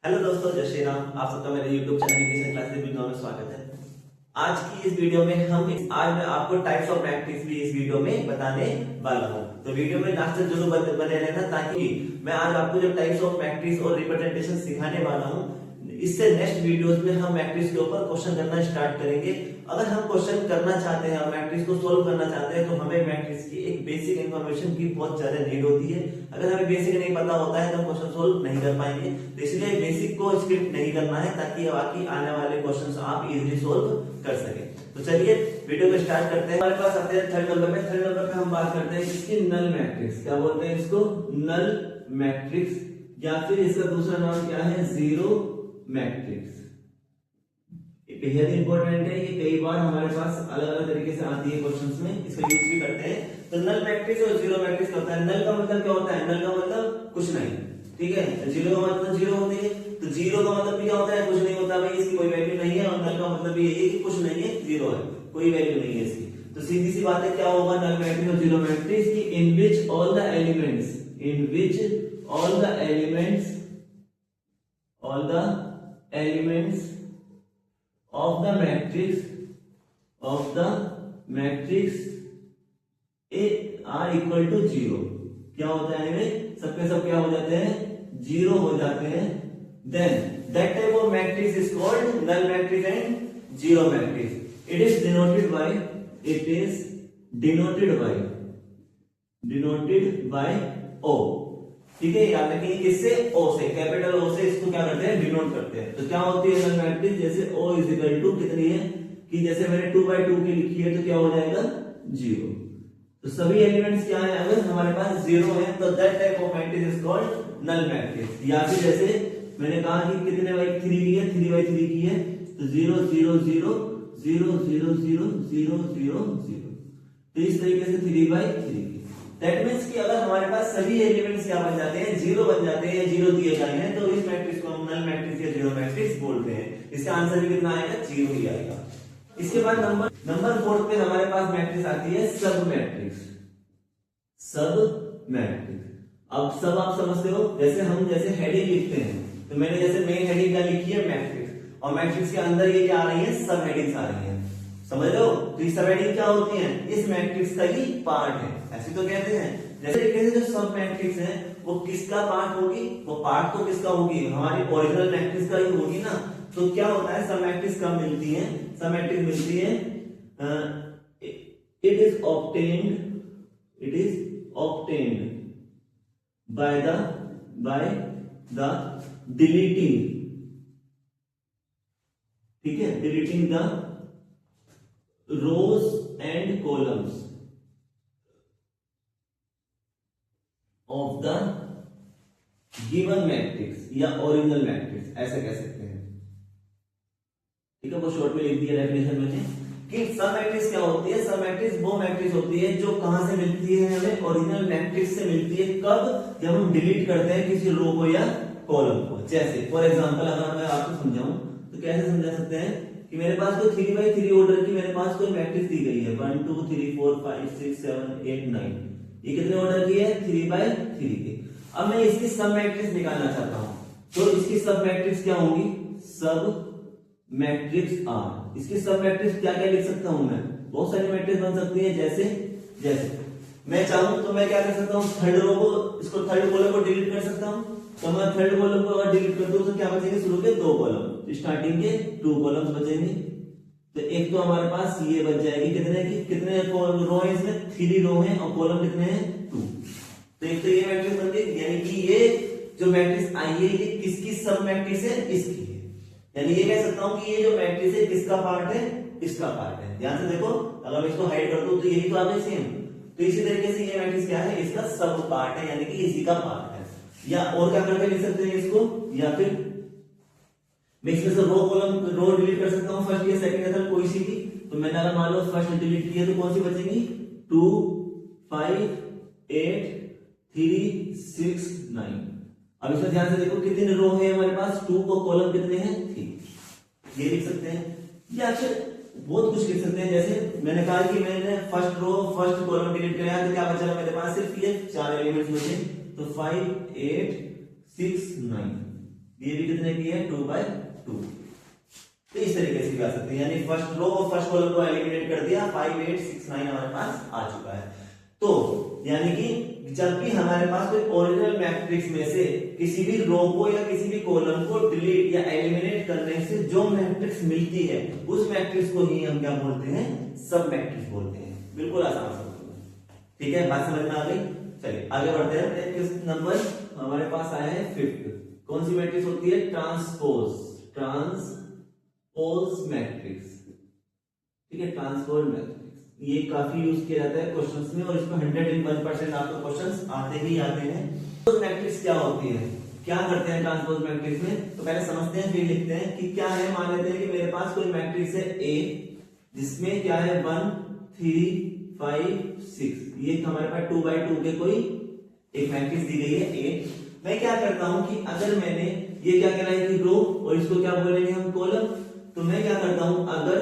Hello दोस्तों, जय श्री राम। आप सबका मेरे YouTube channel admission classes video में स्वागत है। आज की इस वीडियो में आज मैं आपको टाइप्स ऑफ मैट्रिक्स भी इस वीडियो में बताने वाला हूं। तो वीडियो में लास्ट तक जरूर बने रहना, ताकि मैं आज आपको जो टाइप्स ऑफ मैट्रिक्स और रिप्रेजेंटेशन सिखाने वाला हूं, इससे नेक्स्ट वीडियोस में हम मैट्रिक्स के ऊपर क्वेश्चन करना स्टार्ट करेंगे। अगर हम क्वेश्चन करना चाहते हैं, मैट्रिक्स को सोल्व करना चाहते हैं, तो हमें मैट्रिक्स की एक बेसिक इंफॉर्मेशन की बहुत ज्यादा नीड होती है। अगर हमें बेसिक नहीं पता होता है तो हम क्वेश्चन सोल्व नहीं कर पाएंगे। तो इसलिए बेसिक को स्किप नहीं करना है, ताकि बाकी आने वाले क्वेश्चंस आप इजीली सोल्व कर सके। तो चलिए वीडियो को स्टार्ट करते हैं। हमारे पास आते हैं थर्ड नंबर पे। थर्ड नंबर पे हम बात करते हैं इसकी नल मैट्रिक्स। क्या बोलते हैं इसको? नल मैट्रिक्स, या फिर इसका दूसरा नाम क्या है? Zero matrix. बेहद इंपॉर्टेंट है, ये कई बार हमारे पास अलग अलग तरीके से आती है क्वेश्चंस में, इसका यूज भी करते हैं। तो नल मैट्रिक्स और जीरो मैट्रिक्स क्या होता है? नल का मतलब क्या होता है? नल का मतलब कुछ नहीं, ठीक है। जीरो का मतलब जीरो होती है, तो जीरो का मतलब भी क्या होता है? कुछ नहीं होता भाई, इसकी कोई वैल्यू नहीं है। और नल का मतलब ये है कि कुछ नहीं है, जीरो है, कोई वैल्यू नहीं है इसकी। तो सीधी सी बात है, क्या होगा नल मैट्रिक्स और जीरो मैट्रिक्स की? In which all the elements of the matrix A are equal to zero. क्या होता है इनमें? सबके सब क्या हो जाते हैं? जीरो हो जाते हैं। Then that type of matrix is called null matrix and zero matrix. It is denoted by O। ठीक है, याद रखिए किससे? O से, कैपिटल O से इसको क्या करते हैं? डिनोट करते हैं। तो क्या होती है नल मैट्रिक्स? जैसे O इज इक्वल टू कितनी है कि जैसे मैंने 2/2 की लिखी है, तो क्या हो जाएगा? जीरो। तो सभी एलिमेंट्स क्या है? अगर हमारे पास जीरो है तो that type of matrix is called null matrix. या फिर जैसे मैंने कहा कि कितने बाई 3 की है? 3/3 की है, तो 0 0 0 0 0 0 0 0 0। तो इस तरीके से 3/3 की। दैट मींस कि अगर हमारे पास सभी एलिमेंट्स क्या बन जाते हैं? जीरो बन जाते हैं, जीरो दिए गए हैं, तो इस मैट्रिक्स को हम नल मैट्रिक्स या जीरो मैट्रिक्स बोलते हैं। इसका आंसर भी कितना आएगा? जीरो ही आएगा। इसके बाद नंबर 4 पे हमारे पास मैट्रिक्स आती है सब मैट्रिक्स। अब सब आप समझते हो, जैसे हेडिंग लिखते हैं, तो मैंने जैसे मेन हेडिंग क्या लिखी है? मैट्रिक्स। और मैट्रिक्स के अंदर ये क्या आ रही है? सब हेडिंग्स आ रही है, समझ लो। तो ये सब हेडिंग क्या होती है? इस मैट्रिक्स का ही पार्ट है, ऐसे तो कहते हैं। जैसे तरीके से जो सब मैट्रिक्स है वो किसका पार्ट होगी? वो पार्ट तो किसका होगी? हमारी ओरिजिनल मैट्रिक्स का ही होगी ना। तो क्या होता है? सब मैट्रिक्स कब मिलती है? सब मैट्रिक्स मिलती है it is obtained by the deleting, ठीक है, deleting the rows and columns of the given matrix या ओरिजिनल मैट्रिक्स, ऐसे कह सकते हैं। ठीक है, वो शॉर्ट में लिख दिया डेफिनेशन में कि सब मैट्रिक्स क्या होती है? सब मैट्रिक्स वो मैट्रिक्स होती है जो कहां से मिलती है? हमें ओरिजिनल मैट्रिक्स से मिलती है। कब? जब हम डिलीट करते हैं किसी रो को या कॉलम को। जैसे फॉर एग्जांपल अगर मैं आपको समझाऊं तो कैसे समझा सकते हैं कि मेरे पास कोई 3/3 ऑर्डर की मेरे पास कोई मैट्रिक्स दी गई है, 1 2 3 4 5 6 7 8 9। ये कितने ऑर्डर की है? 3/3 की। अब मैं इसकी सब मैट्रिक्स निकालना चाहता हूं, तो इसकी सब मैट्रिक्स क्या होंगी? सब मैट्रिक्स आर। इसकी सब मैट्रिक्स क्या क्या लिख सकता हूं मैं? बहुत सारी मैट्रिक्स बन सकती है। जैसे मैं चाहूं तो मैं क्या कर सकता हूं? थर्ड रो को, इसको थर्ड कॉलम को डिलीट कर सकता हूं। तो मैं थर्ड कॉलम को अगर डिलीट कर दूं तो क्या बचेंगे? शुरू के 2 कॉलम, स्टार्टिंग के 2 कॉलम्स बचेंगे। तो एक तो हमारे पास ये बच जाएगी कितने रो है इसमें? 3 रो है, और कॉलम कितने हैं? 2। तो एक तो ये मैट्रिक्स बन गई, यानी कि ये जो मैट्रिक्स आई है ये किसकी सब मैट्रिक्स है? इसकी है। यानी ये कह सकता हूं कि ये जो मैट्रिक्स है किसका पार्ट है? इसका पार्ट है। ध्यान से देखो, अगर मैं इसको हाइड कर दूं तो यही तो आ गई सेम। तो इसी तरीके से ये मैट्रिक्स क्या है? इसका सब पार्ट है, यानी कि इसी का पार्ट है। या और क्या करके लिख सकते हैं इसको? या फिर मैं इसमें से रो डिलीट कर सकता हूं, फर्स्ट या सेकंड या थर्ड कोई सी भी। तो मैंने अगर मान लो फर्स्ट डिलीट की है तो कौन सी बचेंगी? 2 5 8 3 6 9। अब इसमें ध्यान से देखो कितने रो है हमारे पास? 2 को कॉलम कितने हैं? 3। ये लिख सकते हैं, या फिर बहुत कुछ लिख सकते हैं। जैसे मैंने कहा कि मैंने फर्स्ट कॉलम डिलीट किया तो क्या बचा मेरे पास? सिर्फ ये 4 एलिमेंट्स बचे। तो 5 8 6 9 ये भी कितने की है 2/2। तो इस तरीके से भी आ सकते हैं, यानी फर्स्ट रो और फर्स्ट कॉलम को एलिमिनेट कर दिया, 5 8 6 9 हमारे पास आ चुका है। तो यानी कि जब भी हमारे पास कोई ओरिजिनल मैट्रिक्स में से किसी भी रो को या किसी भी कॉलम को डिलीट या एलिमिनेट करने से जो मैट्रिक्स मिलती है उस मैट्रिक्स को ही हम क्या बोलते हैं, सब मैट्रिक्स बोलते हैं। बिल्कुल आसान समझ, ठीक है, बात समझ में आ गई। चलिए आगे बढ़ते हैं। किस नंबर हमारे पास आया है 5th। कौन सी मैट्रिक्स होती है, ट्रांसपोज मैट्रिक्स, ठीक है, ट्रांसपोज मैट्रिक्स। ये काफी यूज किया जाता है क्वेश्चंस में और इसमें 101% आपको क्वेश्चंस आते ही आते हैं। ट्रांसपोज मैट्रिक्स क्या होती है, क्या करते हैं ट्रांसपोज मैट्रिक्स में, तो पहले समझते हैं फिर लिखते हैं कि क्या है। मान लेते हैं कि मेरे पास कोई मैट्रिक्स है A जिसमें क्या है 1 3 5 6, ये हमारे पास 2/2 के कोई एक मैट्रिक्स दी गई है A। मैं क्या करता हूं कि अगर मैंने ये क्या कहलाएगी रो और इसको क्या बोलेंगे हम कॉलम, तो मैं क्या करता हूं, अगर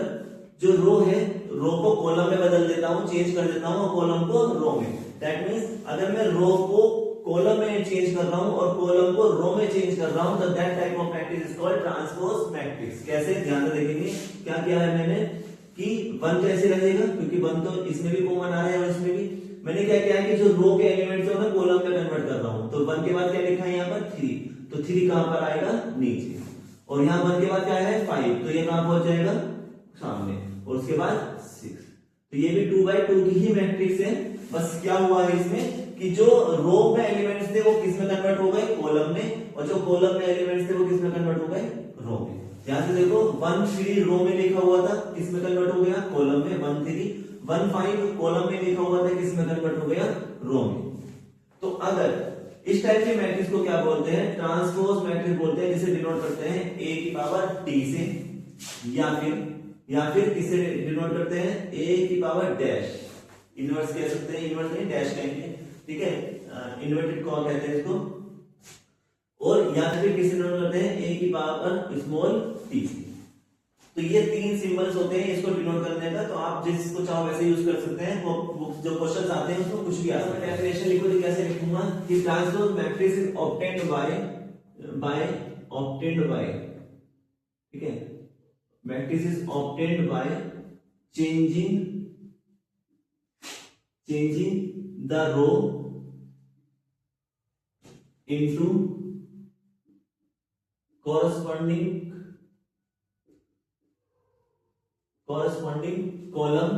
जो रो है रो को कॉलम में बदल देता हूं, चेंज कर देता हूं और कॉलम को रो में। दैट मींस अगर मैं रो को कॉलम में चेंज कर रहा हूं और कॉलम को रो में चेंज कर रहा हूं, तो that type of matrix is called transpose matrix. कैसे, ध्यान से देखेंगे क्या किया है मैंने कि 1 कैसे रहेगा, क्योंकि 1 तो इसमें भी कॉमन आ रहा है और इसमें भी। मैंने क्या किया है कि जो रो के एलिमेंट्स है मैं कॉलम में कन्वर्ट कर रहा हूं, तो 1 के बाद क्या लिखा है यहाँ पर 3, तो 3 कहां पर आएगा, नीचे, और यहाँ 1 के बाद क्या है 5, तो ये कहां पहुंच जाएगा, सामने, और उसके बाद 6। तो ये भी 2/2 की ही मैट्रिक्स है। बस क्या हुआ है इसमें कि जो रो में एलिमेंट्स थे वो किस में कन्वर्ट हो गए, कॉलम में, और जो कॉलम में एलिमेंट्स थे वो किस में कन्वर्ट हो गए, रो में। ध्यान से देखो 1 3 रो में लिखा हुआ था, किस में कन्वर्ट हो गया, कॉलम में। 1 3 1 5 कॉलम में लिखा हुआ था, किस में कन्वर्ट हो गया, रो में। तो अगर इस टाइप के मैट्रिक्स को क्या बोलते हैं, ट्रांसपोज मैट्रिक्स बोलते हैं, जिसे डिनोट करते हैं a की पावर t से, या फिर किसे डिनोट करते हैं a की पावर डैश, इनवर्स कह सकते हैं, इनवर्स नहीं डैश कहेंगे, ठीक है, इन्वर्टेड कॉल कहते हैं इसको, और या फिर किसे डिनोट करते हैं a की पावर स्मॉल t से। तो ये 3 सिंबल्स होते हैं इसको डिनोट करने का, तो आप जिसको चाहो वैसे यूज कर सकते हैं। वो जो क्वेश्चंस आते हैं उसमें कुछ भी आ सकता है। डेफिनेशन लिखो तो कैसे लिखूंगा कि transpose matrix is obtained by, ठीक है, matrix is obtained by changing the row into corresponding column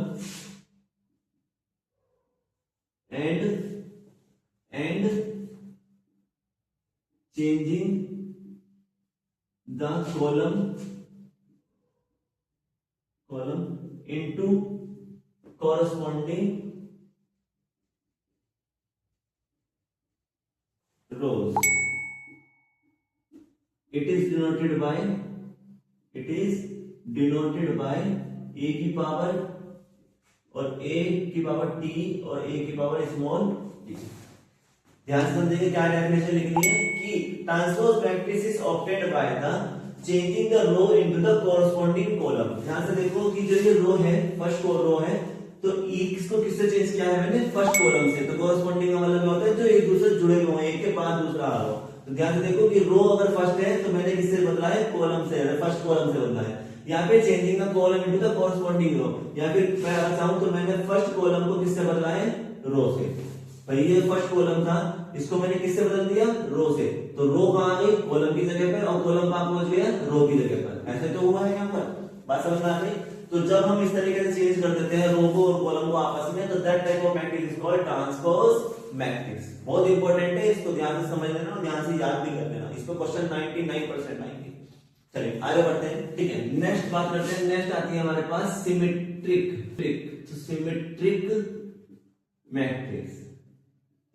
and changing the column into corresponding rows. It is denoted by a की पावर और a की पावर t और a की power small t। ध्यान से समझिए क्या डेफिनेशन लिखनी है कि transpose matrix is obtained by the changing the row into the corresponding column. ध्यान से देखो कि जो ये रो है, फर्स्ट रो है, तो इसको किससे चेंज किया है मैंने, फर्स्ट कॉलम से। तो कोरस्पॉन्डिंग का मतलब क्या होता है, जो एक दूसरे से जुड़े हुए हैं, एक के बाद दूसरा आ रहा हो। तो ध्यान से देखो कि रो अगर फर्स्ट है तो मैंने किससे बदला है, कॉलम से, फर्स्ट कॉलम से बदला है। यहाँ पे changing the column into the corresponding row, या फिर मैं अगर चाहूं तो मैंने फर्स्ट कॉलम को किससे बदला है, रो से। भाई ये फर्स्ट कॉलम था, इसको मैंने किससे बदल दिया, रो से। तो रो कहां आ गई, कॉलम की जगह पर, और कॉलम कहां पहुंच गया, रो की जगह पर। ऐसे तो हुआ है यहाँ पर, बात समझ में आ गई। तो जब हम इस तरीके से चेंज कर देते हैं रो को और कॉलम को आपस में, तो that type of matrix is called transpose matrix. बहुत इंपॉर्टेंट है, इसको ध्यान से समझ लेना और ध्यान से याद भी कर लेना। इस पर क्वेश्चन 99% आएंगे। चलिए आगे बढ़ते हैं, ठीक है। नेक्स्ट बात करते हैं, नेक्स्ट आती है हमारे पास सिमेट्रिक मैट्रिक्स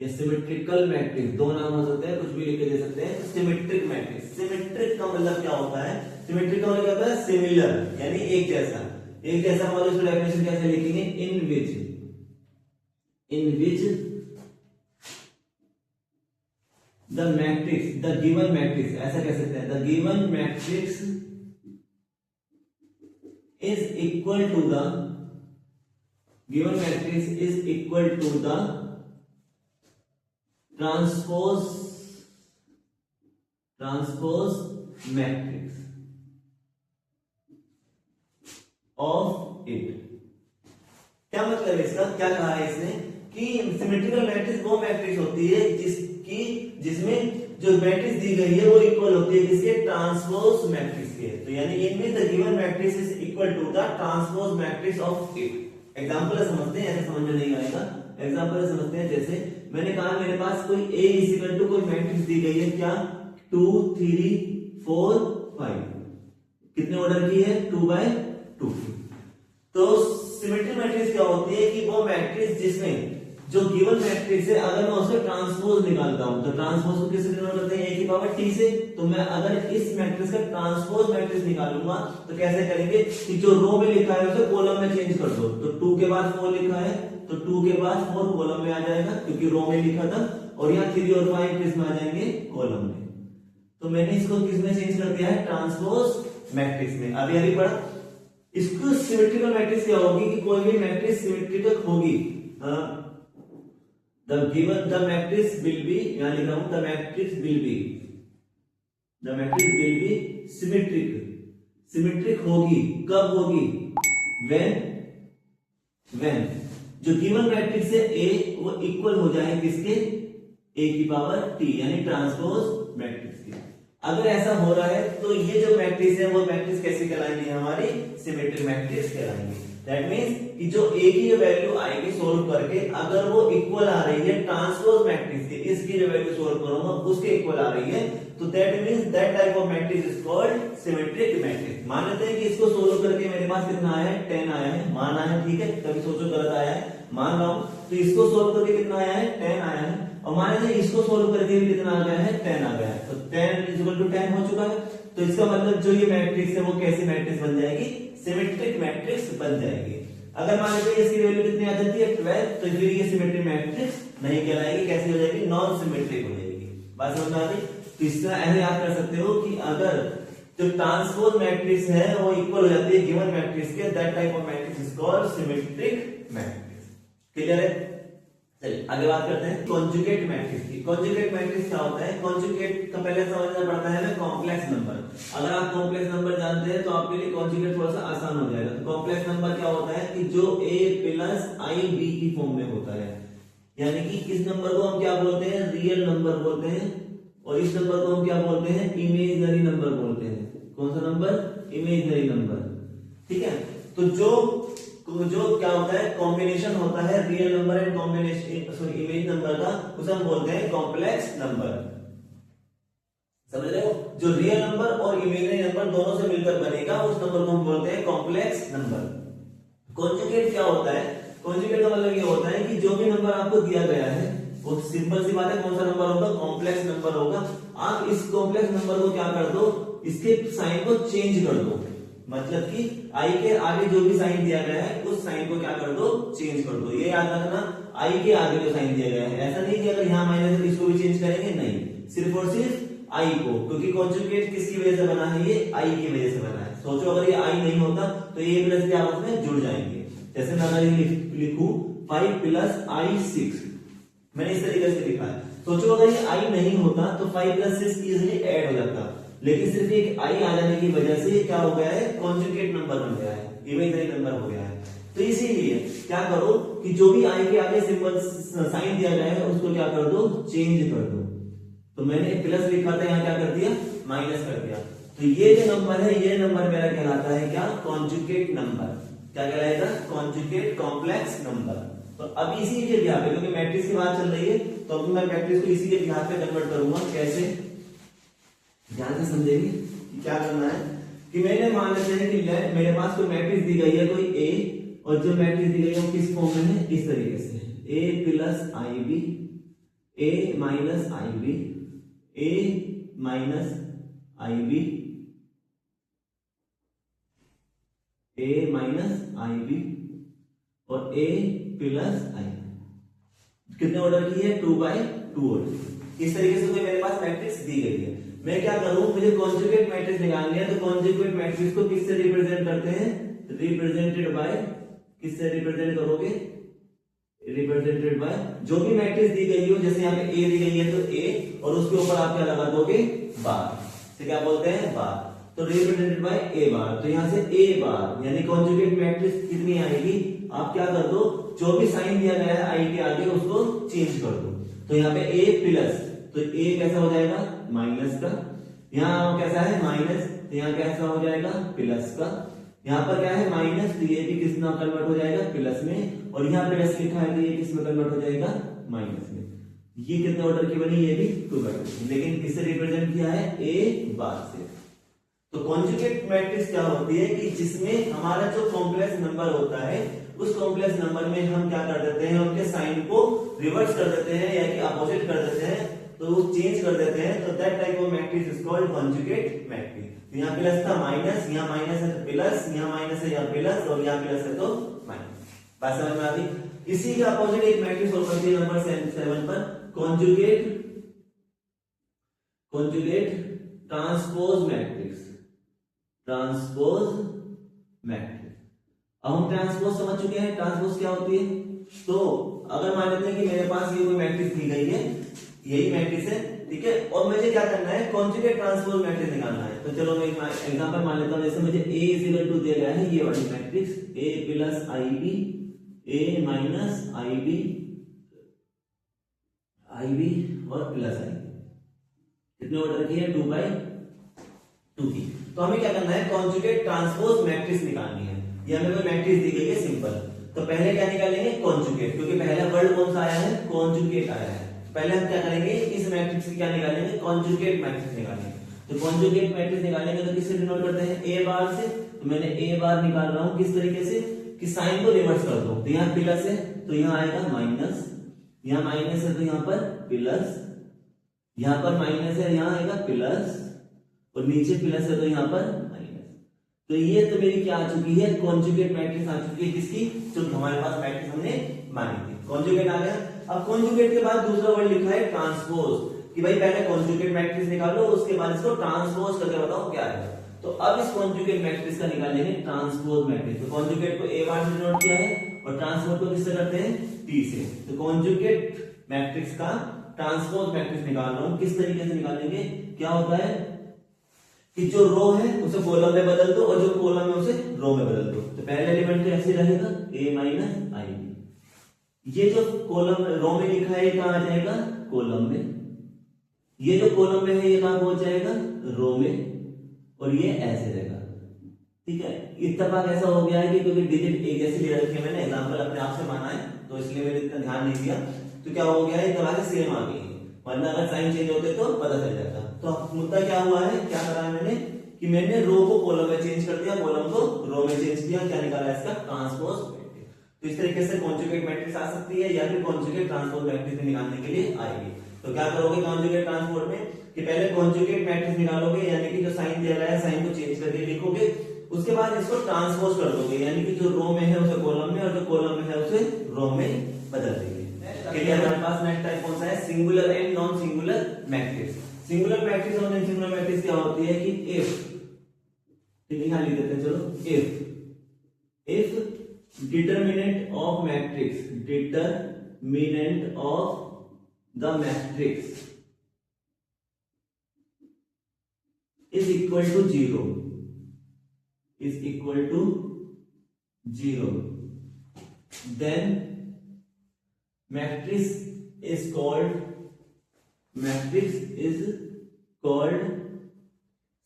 या सिमेट्रिकल मैट्रिक्स, दो नाम हो सकते हैं, कुछ भी लिख के दे सकते हैं। सिमेट्रिक मैट्रिक्स, सिमेट्रिक का मतलब क्या होता है, सिमेट्रिक का मतलब क्या होता है, सिमिलर, यानी एक जैसा। एक जैसा मतलब इसको डेफिनेशन कैसे लिखेंगे, in which the matrix, the given matrix, ऐसा कह सकते हैं, the given matrix is equal to the, given matrix is equal to the transpose matrix of it. क्या मतलब है इसका, क्या कहा है इसने कि सिमेट्रिकल मैट्रिक्स वो मैट्रिक्स होती है जिसमें जो मैट्रिक्स दी गई है वो इक्वल होती है किसके, ट्रांसपोज मैट्रिक्स के। तो यानी इनमें the given matrix is equal to the transpose matrix of it. Example समझते हैं, ऐसे समझ में नहीं आएगा। एग्जांपल समझते हैं, जैसे मैंने कहा मेरे पास कोई A इज इक्वल टू कोई मैट्रिक्स दी गई है, क्या 2 3 4 5, कितने ऑर्डर की है, 2/2 की। तो सिमेट्रिक मैट्रिक्स क्या होती है कि वो मैट्रिक्स जिसमें जो गिवन मैट्रिक्स है अगर मैं उसका ट्रांसपोज निकालता हूं तो ट्रांसपोज को किससे डिनोट करते हैं, a की पावर t से। तो मैं अगर इस मैट्रिक्स का ट्रांसपोज मैट्रिक्स निकालूंगा तो कैसे करेंगे कि जो रो में लिखा है उसे कॉलम में चेंज कर दो। तो 2 के बाद 4 लिखा है तो 2 के बाद 4 कॉलम में आ जाएगा क्योंकि रो में लिखा था, और यहाँ 3 और 5 किस में आ जाएंगे, कॉलम में। तो मैंने इसको किस में चेंज कर दिया है, ट्रांसपोज मैट्रिक्स में। अभी पढ़ा इसको सिमेट्रिकल मैट्रिक्स क्या होगी कि कोई भी मैट्रिक्स सिमेट्रिकल होगी, the matrix will be, यहां लिख रहा हूं the matrix will be symmetric होगी, कब होगी, when जो गिवन मैट्रिक्स है A वो इक्वल हो जाए किसके, A की पावर t यानी ट्रांसपोज मैट्रिक्स की। अगर ऐसा हो रहा है तो ये जो मैट्रिक्स है वो मैट्रिक्स कैसे कहलाएंगे, हमारी सिमेट्रिक मैट्रिक्स कहलाएंगे। दैट मींस कि जो A की वैल्यू आएगी सोल्व करके अगर वो इक्वल आ रही है ट्रांसपोज मैट्रिक्स के, इसकी जो वैल्यू सोल्व करूंगा उसके इक्वल आ रही है, तो that means that type of matrix is called symmetric matrix. मान लेते हैं कि इसको सोल्व करके मेरे पास कितना आया है, 10 आया है, मान आया है, ठीक है, कभी सोचो गलत आया है, मान रहा हूं। तो इसको सोल्व करके कितना आया है, 10 आया है, और मान लेते हैं इसको सोल्व करके भी कितना आ गया है, 10 आ गया है। तो 10 इज इक्वल टू 10 हो चुका है। तो इसका मतलब जो ये मैट्रिक्स है वो कैसी मैट्रिक्स बन जाएगी, सिमेट्रिक मैट्रिक्स बन जाएगी। अगर मान लीजिए इसकी वैल्यू कितनी आ जाती है 12, तो फिर ये सिमेट्रिक मैट्रिक्स नहीं कहलाएगी, कैसी हो जाएगी, नॉन सिमेट्रिक हो जाएगी। बात समझ में आ गई। तो इसका ऐसे याद कर सकते हो कि अगर जो ट्रांसपोज मैट्रिक्स है वो इक्वल हो जाती है गिवन मैट्रिक्स के, that type of matrix is called symmetric matrix. Clear है। चलिए आगे बात करते हैं कॉन्जुगेट मैट्रिक्स की। कॉन्जुगेट मैट्रिक्स क्या होता है, कॉन्जुगेट का पहले समझना पड़ता है हमें कॉम्प्लेक्स नंबर। अगर आप कॉम्प्लेक्स नंबर जानते हैं तो आपके लिए कॉन्जुगेट थोड़ा सा आसान हो जाएगा। तो कॉम्प्लेक्स नंबर क्या होता है कि जो a प्लस i b की फॉर्म में होता है, यानी कि इस नंबर को हम क्या बोलते हैं, रियल नंबर बोलते हैं, और इस नंबर को हम क्या बोलते हैं, इमेजिनरी नंबर बोलते हैं। कौन सा नंबर, इमेजिनरी नंबर, ठीक है। तो जो क्या होता है, कॉम्बिनेशन होता है real number and combination sorry image number का, उसे हम बोलते हैं कॉम्प्लेक्स नंबर। समझ रहे हो, जो रियल नंबर और इमेजिनरी नंबर दोनों से मिलकर बनेगा उस नंबर को हम बोलते हैं कॉम्प्लेक्स नंबर। कॉन्जुगेट क्या होता है, कॉन्जुगेट का मतलब ये होता है कि जो भी नंबर आपको दिया गया है वो सिंपल सी बात है, कौन सा नंबर होगा, कॉम्प्लेक्स नंबर होगा। आप इस कॉम्प्लेक्स नंबर को क्या कर दो, इसके साइन को चेंज कर दो, मतलब कि i के आगे जो भी साइन दिया गया है उस साइन को क्या कर दो, चेंज कर दो। ये याद रखना, i के आगे जो साइन दिया गया है, ऐसा नहीं कि अगर यहाँ माइनस है इसको भी चेंज करेंगे, नहीं, सिर्फ और सिर्फ i को, क्योंकि कॉन्जुगेट किसकी वजह से बना है, ये i की वजह से बना है। सोचो अगर ये i नहीं होता तो ये प्लस के आपस में जुड़ जाएंगे। जैसे मैं अगर लिखूं 5 प्लस i 6, मैंने इस तरीके से लिखा है। सोचो अगर ये i नहीं होता तो 5 प्लस 6 इजीली ऐड हो जाता, लेकिन सिर्फ एक i आ जाने की वजह से क्या हो गया है, कॉन्जुगेट नंबर बन गया है, इमेजिनरी नंबर हो गया है। तो इसीलिए क्या करो कि जो भी i के आगे सिंबल साइन दिया गया है उसको क्या कर दो, चेंज कर दो। तो मैंने प्लस लिखा था, यहाँ क्या कर दिया, माइनस कर दिया। तो ये जो नंबर है ये नंबर मेरा कहलाता है क्या, कॉन्जुगेट नंबर। क्या कहलाएगा, कॉन्जुगेट कॉम्प्लेक्स नंबर। तो अब इसी के बिहाफ पे, क्योंकि मैट्रिक्स की बात चल रही है तो अब मैं मैट्रिक्स को इसी के बिहाफ पे कन्वर्ट करूंगा। कैसे, ध्यान से समझेंगे कि क्या करना है। कि मैंने मान लेते हैं कि मेरे पास कोई मैट्रिक्स दी गई है कोई a, और जो मैट्रिक्स दी गई है वो किस फॉर्म में है, इस तरीके से a plus ib, a minus ib, a minus ib, a minus ib और a प्लस i। कितने ऑर्डर की है, 2/2 ऑर्डर। इस तरीके से कोई मेरे पास मैट्रिक्स दी गई है। मैं क्या करूं, मुझे कॉन्जुगेट मैट्रिक्स निकालनी है, तो कॉन्जुगेट मैट्रिक्स को किससे रिप्रेजेंट करते हैं, रिप्रेजेंटेड बाय, किससे रिप्रेजेंट करोगे, रिप्रेजेंटेड बाय जो भी मैट्रिक्स दी गई हो। जैसे यहाँ पे a दी गई है तो a, और उसके ऊपर आप क्या लगा दोगे, बार। इसे क्या बोलते हैं, बार। तो रिप्रेजेंटेड बाय ए बार, तो यहां से ए बार यानी कॉन्जुगेट मैट्रिक्स कितनी आएगी, आप क्या कर दो, जो भी साइन दिया गया है आई के आगे उसको चेंज कर दो। तो यहाँ पे ए प्लस, तो ए कैसा हो जाएगा, माइनस का, यहाँ कैसा है माइनस, तो यहाँ कैसा हो जाएगा प्लस का, यहाँ पर क्या है माइनस, तो ये भी किस में कन्वर्ट हो जाएगा, प्लस में, और यहाँ प्लस लिखा है तो ये किस में कन्वर्ट हो जाएगा, माइनस में। ये कितने ऑर्डर की बनी, ये भी 2 बाई 2, लेकिन किससे रिप्रेजेंट किया है, ए बार से। तो कॉन्जुगेट मैट्रिक्स क्या होती है कि जिसमें हमारा जो कॉम्प्लेक्स नंबर होता है उस कॉम्प्लेक्स नंबर में हम क्या कर देते हैं, उनके साइन को रिवर्स कर देते हैं या कि अपोजिट कर देते हैं, तो चेंज कर देते हैं, तो that type of matrix is called conjugate matrix. तो यहाँ प्लस था माइनस, यहाँ माइनस है तो प्लस, यहाँ माइनस है यहाँ प्लस, और यहाँ प्लस है तो माइनस। बात समझ में आ गई। इसी के अपोजिट एक मैट्रिक्स और बनती है नंबर 7 पर, conjugate transpose matrix, transpose matrix. अब हम ट्रांसपोज समझ चुके हैं, ट्रांसपोज क्या होती है। तो अगर मान लेते हैं कि मेरे पास ये कोई मैट्रिक्स दी गई है, यही मैट्रिक्स है, ठीक है, और मुझे क्या करना है, कॉन्जुगेट ट्रांसपोज मैट्रिक्स निकालना है। तो चलो मैं एक एग्जांपल मान लेता हूं, जैसे मुझे A इज इक्वल टू दिया गया है ये वाली matrix, A plus IB, A minus IB, IB और प्लस IB, कितने ऑर्डर की है, 2 बाई 2 की। तो हमें क्या करना है, कॉन्जुगेट ट्रांसपोज मैट्रिक्स निकालनी है। ये हमें कोई मैट्रिक्स दी गई है सिंपल, तो पहले क्या निकालेंगे, कॉन्जुगेट, क्योंकि पहला वर्ड कौन सा आया है, कॉन्जुगेट आया है। पहले हम क्या करेंगे, इस मैट्रिक्स की क्या निकालेंगे, कॉन्जुगेट मैट्रिक्स निकालेंगे। तो कॉन्जुगेट मैट्रिक्स निकालेंगे तो किससे डिनोट करते हैं, ए बार से। तो मैंने ए बार निकाल रहा हूं किस तरीके से कि साइन को रिवर्स कर दो, तो यहाँ प्लस है तो यहाँ आएगा माइनस, यहाँ माइनस है तो यहाँ पर प्लस, यहाँ पर माइनस है यहाँ आएगा प्लस, और नीचे प्लस है तो यहाँ पर माइनस। तो ये तो मेरी क्या आ चुकी है, कॉन्जुगेट मैट्रिक्स आ चुकी है, किसकी, जो हमारे पास मैट्रिक्स हमने मानी थी, कॉन्जुगेट आ गया। अब कॉन्जुगेट के बाद दूसरा वर्ड लिखा है ट्रांसपोज, कि भाई पहले कॉन्जुगेट मैट्रिक्स निकालो उसके बाद इसको ट्रांसपोज करके बताओ क्या है। तो अब इस कॉन्जुगेट मैट्रिक्स का निकालेंगे ट्रांसपोज मैट्रिक्स। तो कॉन्जुगेट को ए बार से डिनोट किया है और ट्रांसपोज को किससे करते हैं, टी से। तो कॉन्जुगेट मैट्रिक्स का ट्रांसपोज मैट्रिक्स निकाल रहा हूं, किस तरीके से निकालेंगे, क्या होता है कि जो रो है उसे कॉलम में बदल दो और जो कॉलम है उसे रो में बदल दो। तो पहले एलिमेंट तो ऐसे रहेगा a माइनस IB, ये जो कॉलम रो में लिखा है ये कहां आ जाएगा, कॉलम में, ये जो कॉलम में है ये कहां पहुंच जाएगा, रो में, और ये ऐसे रहेगा, ठीक है। इत्तेफाक ऐसा हो गया है कि क्योंकि डिजिट एक जैसी ले रखी है, मैंने एग्जांपल अपने आप से माना है तो इसलिए मैंने इतना ध्यान नहीं दिया, तो क्या हो गया है, इत्तेफाक से सेम आ गई है, वरना अगर साइन चेंज होते तो पता चल जाता। तो मुद्दा क्या हुआ है, क्या करा है मैंने कि मैंने रो को कॉलम में चेंज कर दिया, कॉलम को रो में चेंज किया, क्या निकाला इसका, ट्रांसपोज मैट्रिक्स। तो इस तरीके से कॉन्जुगेट मैट्रिक्स आ सकती है या फिर कॉन्जुगेट ट्रांसपोज मैट्रिक्स निकालने के लिए आएगी। तो क्या करोगे कॉन्जुगेट ट्रांसपोज में कि पहले कॉन्जुगेट मैट्रिक्स निकालोगे, यानी कि जो साइन दिया गया है साइन को चेंज करके लिखोगे, उसके बाद इसको ट्रांसपोज कर दोगे, यानी कि जो रो में है उसे कॉलम में और जो कॉलम में है उसे रो में बदल देंगे। क्लियर। हमारे पास नेक्स्ट टाइप कौन सा है, singular and non singular matrix. Singular matrix और नॉन सिंगुलर मैट्रिक्स क्या होती है कि इफ, यहां लिख देते हैं चलो, if determinant of matrix, determinant of the matrix is equal to 0, is equal to 0, then matrix is called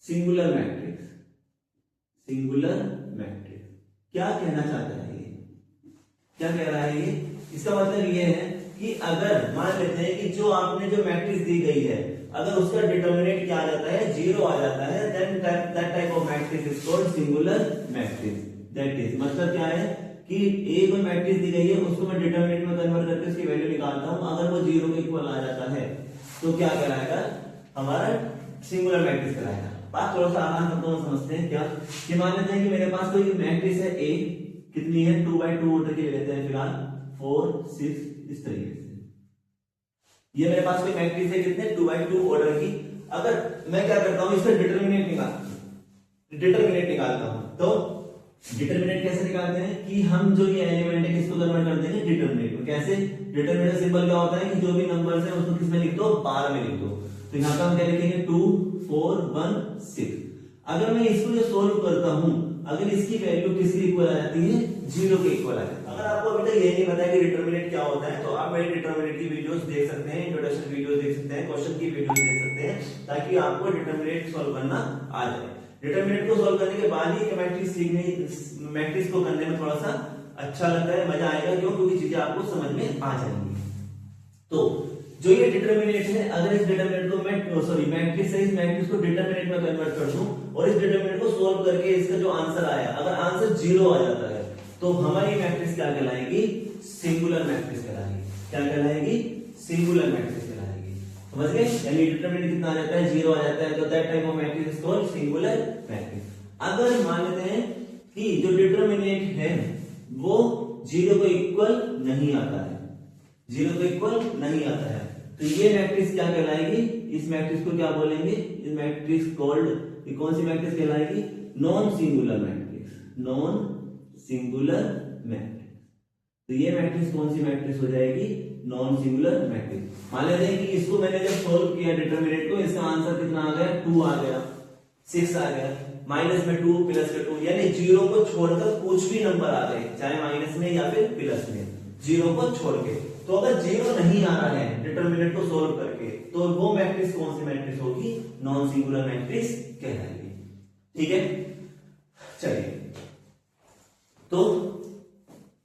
singular matrix, singular matrix। क्या कहना चाहता है ये, क्या कह रहा है ये, इसका मतलब ये है कि अगर मान लेते हैं कि जो आपने जो मैट्रिक्स दी गई है अगर उसका डिटरमिनेंट क्या आ जाता है, 0 आ जाता है, then that type of matrix is called singular matrix. That is मतलब क्या है कि एक मैट्रिक्स दी गई है उसको मैं डिटरमिनेंट में कन्वर्ट करके उसकी वैल्यू निकालता हूं, अगर वो 0 के इक्वल आ जाता है तो क्या कहलाएगा, हमारा सिंगुलर मैट्रिक्स कहलाएगा। बात थोड़ा सा आसान शब्दों में समझते हैं। क्या कि मान लेते हैं कि मेरे पास कोई मैट्रिक्स है A, कितनी है 2 बाई 2 ऑर्डर की ले लेते हैं फिलहाल, 4 6 इस तरीके से। ये मेरे पास कोई मैट्रिक्स है कितने 2 बाई 2 ऑर्डर की। अगर मैं क्या करता हूं इसका डिटरमिनेंट निकालता हूं, तो डिटर्मिनेंट कैसे निकालते हैं कि हम जो ये एलिमेंट है किसको कन्वर्ट कर देंगे डिटर्मिनेंट में। कैसे? डिटर्मिनेंट सिंबल क्या होता है कि जो भी नंबर्स हैं उसको किसमें लिख दो, बार में लिख दो। तो यहाँ पे हम क्या लिखेंगे 2 4 1 6। अगर मैं इसको जो सोल्व करता हूं, अगर इसकी वैल्यू किसके इक्वल आ जाती है, 0 के इक्वल आ जाती है। अगर आपको अभी तक ये नहीं पता है कि डिटर्मिनेंट क्या होता है, तो आप मेरी डिटर्मिनेंट की वीडियोस देख सकते हैं, इंट्रोडक्शन वीडियोस देख सकते हैं, क्वेश्चन की वीडियोस देख सकते हैं, ताकि आपको डिटर्मिनेंट सॉल्व करना आ जाए। डिटर्मिनेंट को सॉल्व करने के बाद ही मैट्रिक्स सीखने, मैट्रिक्स को करने में थोड़ा सा अच्छा लगता है, मजा आएगा। क्यों? क्योंकि चीजें आपको समझ में आ जाएंगी। तो जो ये डिटर्मिनेंट है, अगर इस डिटर्मिनेंट को मैं मैट्रिक्स है, इस मैट्रिक्स को डिटर्मिनेंट में कन्वर्ट कर दूं और इस डिटर्मिनेंट को सोल्व करके इसका जो आंसर आया, अगर आंसर 0 आ जाता है, तो हमारी मैट्रिक्स क्या कहलाएगी, सिंगुलर मैट्रिक्स कहलाएगी। क्या कहलाएगी? सिंगुलर मैट्रिक्स कहलाएगी। समझ गए? यानी डिटर्मिनेंट कितना आ जाता है, 0 आ जाता है, तो that type of matrix is called singular matrix. अगर मान लेते हैं कि जो डिटर्मिनेंट है वो 0 को इक्वल नहीं आता है, 0 को इक्वल नहीं आता है, तो ये मैट्रिक्स क्या कहलाएगी, इस मैट्रिक्स को क्या बोलेंगे, इस मैट्रिक्स कॉल्ड, ये कौन सी मैट्रिक्स कहलाएगी, non singular matrix. Non singular matrix. तो ये मैट्रिक्स कौन सी मैट्रिक्स हो जाएगी, नॉन सिंगुलर मैट्रिक्स। मान लेते हैं कि इसको मैंने जब सोल्व किया डिटर्मिनेंट को, इसका आंसर कितना आ गया, 2 आ गया, 6 आ गया, माइनस में 2 प्लस में 2, यानी 0 को छोड़कर कुछ भी नंबर आ गए, चाहे माइनस में या फिर प्लस में, 0 को छोड़ के। तो अगर 0 नहीं आ रहा है डिटर्मिनेंट को सोल्व करके, तो वो मैट्रिक्स कौन सी मैट्रिक्स होगी, नॉन सिंगुलर मैट्रिक्स कहलाएगी। ठीक है, चलिए। तो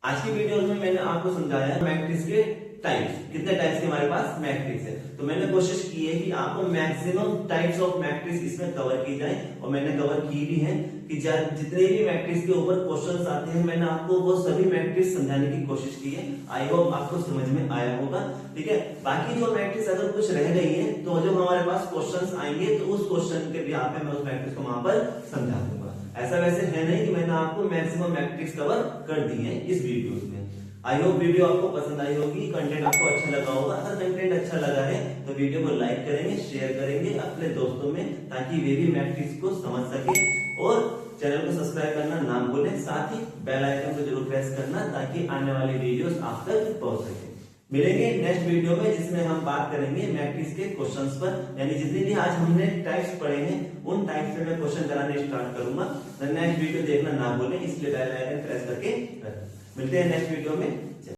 आज की वीडियो में मैंने आपको समझाया मैट्रिक्स के टाइप्स, कितने टाइप्स के हमारे पास मैट्रिक्स है। तो मैंने कोशिश की है कि आपको मैक्सिमम टाइप्स ऑफ मैट्रिक्स इसमें कवर की जाए, और मैंने कवर की भी है कि जितने भी मैट्रिक्स के ऊपर क्वेश्चंस आते हैं, मैंने आपको वो सभी मैट्रिक्स समझाने की कोशिश की है। आई होप आपको समझ में आया होगा। ठीक है, बाकी जो मैट्रिक्स अगर कुछ रह गई है, तो जब हमारे पास क्वेश्चंस आएंगे, तो उस क्वेश्चन के भी मैं उस मैट्रिक्स को वहां पर समझा दूंगा। ऐसा वैसे है नहीं कि मैंने आपको मैक्सिमम मैट्रिक्स कवर कर दी है इस वीडियोस में। आई होप वीडियो आपको पसंद आई होगी, कंटेंट आपको अच्छा लगा होगा। अगर कंटेंट अच्छा लगा है तो वीडियो को लाइक करेंगे, शेयर करेंगे अपने दोस्तों में, ताकि वे भी मैट्रिक्स को समझ सके। और चैनल को सब्सक्राइब करना ना भूलें, साथ ही बेल आइकन को जरूर प्रेस करना, ताकि आने वाली वीडियोस आप तक पहुंच सके। मिलेंगे नेक्स्ट वीडियो में, जिसमें हम बात करेंगे मैट्रिक्स के क्वेश्चंस पर, यानी जितने भी आज हमने टाइप्स पढ़े हैं, उन टाइप्स में मैं क्वेश्चन कराने स्टार्ट करूंगा। तो नेक्स्ट वीडियो देखना ना भूलें, इसलिए बेल आइकन प्रेस करके रखें। मिलते हैं नेक्स्ट वीडियो में।